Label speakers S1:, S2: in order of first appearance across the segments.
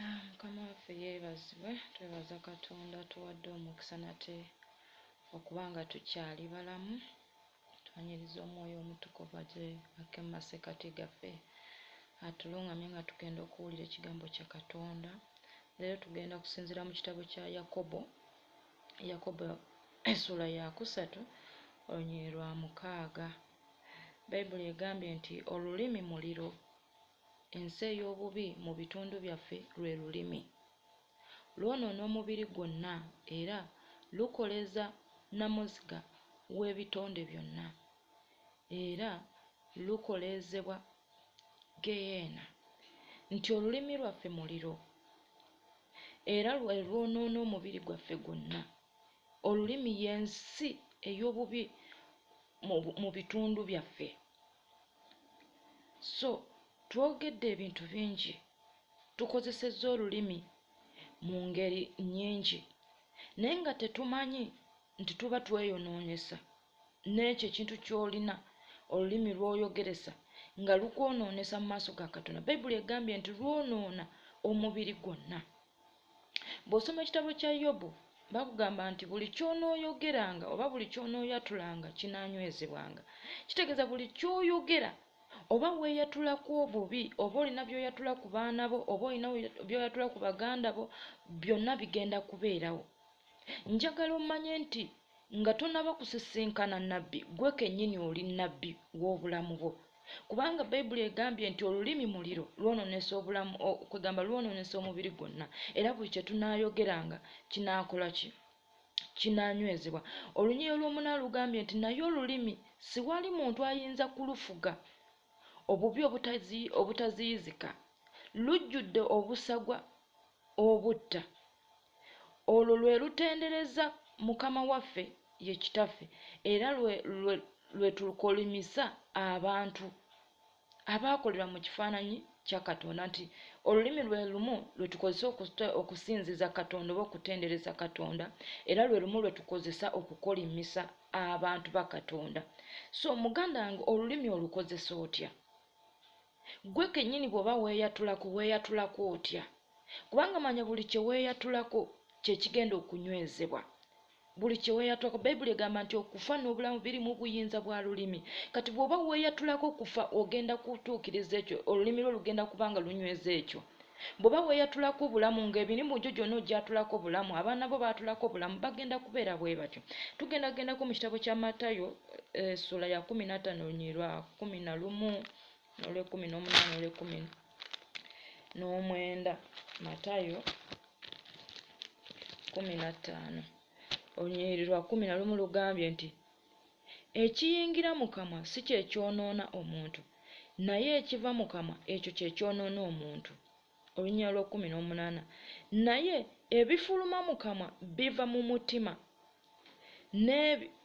S1: Mukama waffe yeebazibwe, twebaza Katonda tuwadde omukisa nate okuba nga tukyali balamu. Twanyiriza omwoyo omutukuvu aje ake mu masekkati gaffe atulungamye nga tugenda okuwulira ekigambo kya Katonda. Leero tugenda kusinziira mu kitabo kya Yakobo essula ya 3 olunyiriri lwa 6. Bayibuli egambye nti olulimi muliro, ensi ey'obubi mu bitundu byaffe lwe lulimi. Lwonoona omubiri gwonna era lukoleza nnamuziga w'ebitonde byonna, era lukolezebwa geyeena. Nti olulimi lwaffe muliro era lwonoona omubiri gwaffe gwonna. Olulimi y'ensi ey'obubi mu bitundu byaffe. So twogedde ebintu bingi, tukozesezza olulimi mu ngeri nnyingi, naye nga tetumanyi nti tuba tweyonoonyesa n'ekyo ekintu ky'olina olulimi lw'oyogeresa nga lukwonoonesa mu maaso ga Katonda. Bayibuli egambye nti lwonoona omubiri gwonna. Bw'osoma ekitabo kya Yobu bakugamba nti buli ky'onooyogeranga oba buli ky'onooyatulanga kinaanywezebwanga. Kitegeeza buli ky'oyogera oba weeyatulako obubi, oba olina by'oyatula ku baana bo, oba olina by'oyatula ku baganda bo, byonna bigenda kubeerawo. Njagala omanye nti nga tonaba kusisinkana nnabbi, gwe kennyini oli nnabbi w'obulamu bwo. Kubanga Bayibuli egambye nti olulimi muliro, lwonoonesa obulamu, kwegamba lwonoonesa omubiri gwonna, era buli kye tunaayogeranga kinaakola ki? Kinaanywezebwa. Olunyiriri lw'omunaana lugambye nti naye olulimi si wali muntu ayinza kulufuga obubi obutaziyizika, lujjudde obusagwa obutta. Olwo lwe lutendereza Mukama waffe ye Kitaffe, era lwe tukolimisa abantu abaakolebwa mu kifaananyi kya Katonda. Nti olulimi lwe lumu lwe tukozesa okusinziza Katonda oba okutendereza Katonda, era lwe lumu lwe tukozesa okukolimisa abantu ba Katonda. So muganda wange, olulimi olukozesa otya? Gwe kennyini bw'oba weeyatulako otya? Kubanga manya buli kye weeyatulako kye kigenda okunywezebwa. Buli kye weeyatulako. Bayibuli egamba nti okufa n'obulamu biri mu buyinza bwa lulimi. Kati bw'oba weeyatulako okufa, ogenda kutuukiriza ekyo, olulimi lwo lugenda kuba nga lunyweza ekyo. Bw'oba weeyatulako obulamu, ng'emirimu gyo gyonna ogyatulako obulamu, abaana bo baatulako obulamu, bagenda kubeera bwe batyo. Tugendagendako mu kitabo kya Matayo essula ya 15 olunyiriri lwa 11 n'olwe 19. Matayo 15 olunyiriri lwa 11 lugambye nti ekiyingira mu kamwa si kye kyonoona omuntu, naye ekiva mu kamwa ekyo kye kyonoona omuntu. Olunyiriri lwa 18 naye ebifuluma mu kamwa biva mu mutima,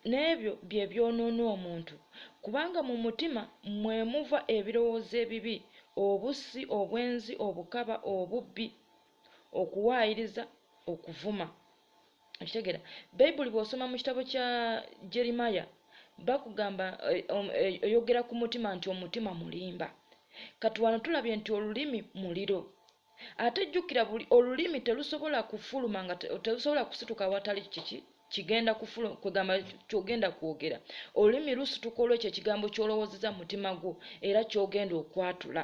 S1: n'ebyo bye byonoona omuntu, kubanga mu mutima mwe muva ebirowoozo ebibi, obussi, obwenzi, obukaba, obubbi, okuwaayiriza, okuvuma. Okitegeera? Bayibuli bw'osoma mu kitabo kya Jeremiya bakugamba oyogera ku mutima nti omutima mulimba. Kati wano tulabye nti olulimi muliro. Ate jjukira olulimi terusobola kufuluma nga terusobola kusituka awatali kigenda kufuluma, kwegamba ky'ogenda kwogera. Olulimi lusituka olw'ekyo ekigambo ky'olowoozeza mu mutima gwo era ky'ogenda okwatula.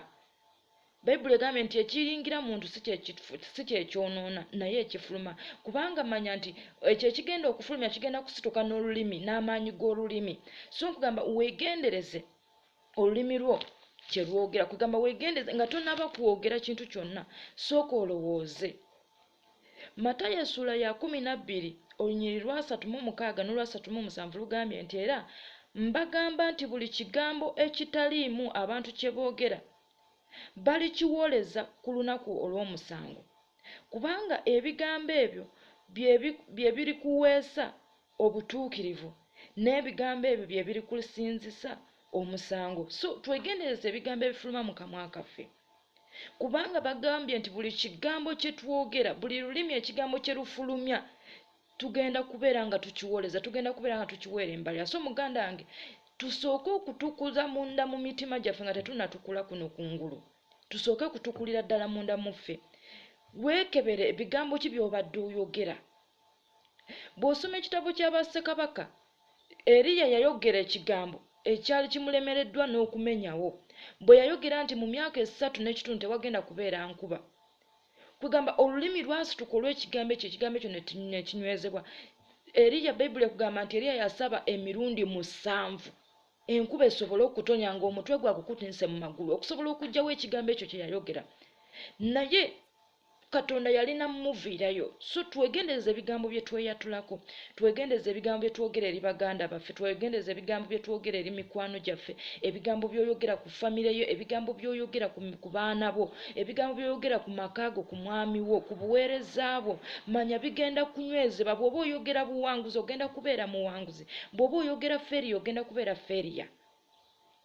S1: Bayibuli egambye nti ekiyingira muntu si kyekyonoona, naye ekifuluma. Kubanga manya nti ekyo ekigenda okufulumya kigenda kusituka n'olulimi, n'amaanyi g'olulimi. So nkugamba weegendereze olulimi lwo kye lwogera. Kugamba weegendereze nga tonnaba kwogera kintu kyonna, sooka olowooze. Matayo essula ya 12 olunyiriri lwa 36 n'olwa 37 lugambye nti era mbagamba nti buli kigambo ekitaliimu abantu kye boogera balikiwoleza ku lunaku olw'omusango. Kubanga ebigambo ebyo bye birikuweesa obutuukirivu, n'ebigambo ebyo bye birikusinzisa omusango. So twegendereze ebigambo ebifuluma mu kamwa kaffe, kubanga bagambye nti buli kigambo kye twogera, buli lulimi ekigambo kye lufulumya, tugenda kubeera nga tukiwoleza, tugenda kubeera nga tukiweera embalira. So muganda wange, tusooke okutukuza munda mu mitima gyaffe nga tetunnatukula kuno kungulu. Tusooke kutukulira ddala munda muffe. weekebere ebigambo ki by'obadde oyogera. Bw'osoma ekitabo ky'Abassekabaka, Eriya yayogera ekigambo ekyali kimulemereddwa n'okumenyawo bwe yayogera nti mu myaka 3 n'ekitundu tewagenda kubeera nkuba. Kugamba olulimi lwasituka olw'ekigambo ekyo, ekigambo ekyo ne kinywezebwa. Eriya, Bayibuli ekugamba nti Eriya yasaba emirundi 7 enkuba esobole okutonya ng'omutwe gwakukutinse mu magulu okusobola okugyawo ekigambo ekyo kye yayogera. Naye Katonda yalina mumuviirayo. So twegendeze ebigambo bye tweyatulako, twegendeze ebigambo bye twogera eri baganda baffe, twegendeze ebigambo bye twogera eri mikwano gyaffe, ebigambo by'oyogera ku famire yo, ebigambo by'oyogera ku baana bo, ebigambo by'oyogera ku makaago, ku mwami wo, ku buweereza bwo. Manya bigenda kunywezebwa. Bw'oba oyogera buwanguzi ogenda kubeera muwanguzi, bw'oba oyogera feriya ogenda kubeera feriya.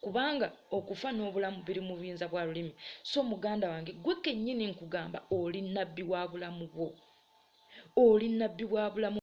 S1: Kubanga okufa n'obulamu biri mu buyinza bwa lulimi. So muganda wange, gwe kennyini nkugamba oli nnabbi wa bulamu bwo, oli nnabbi wa bulamu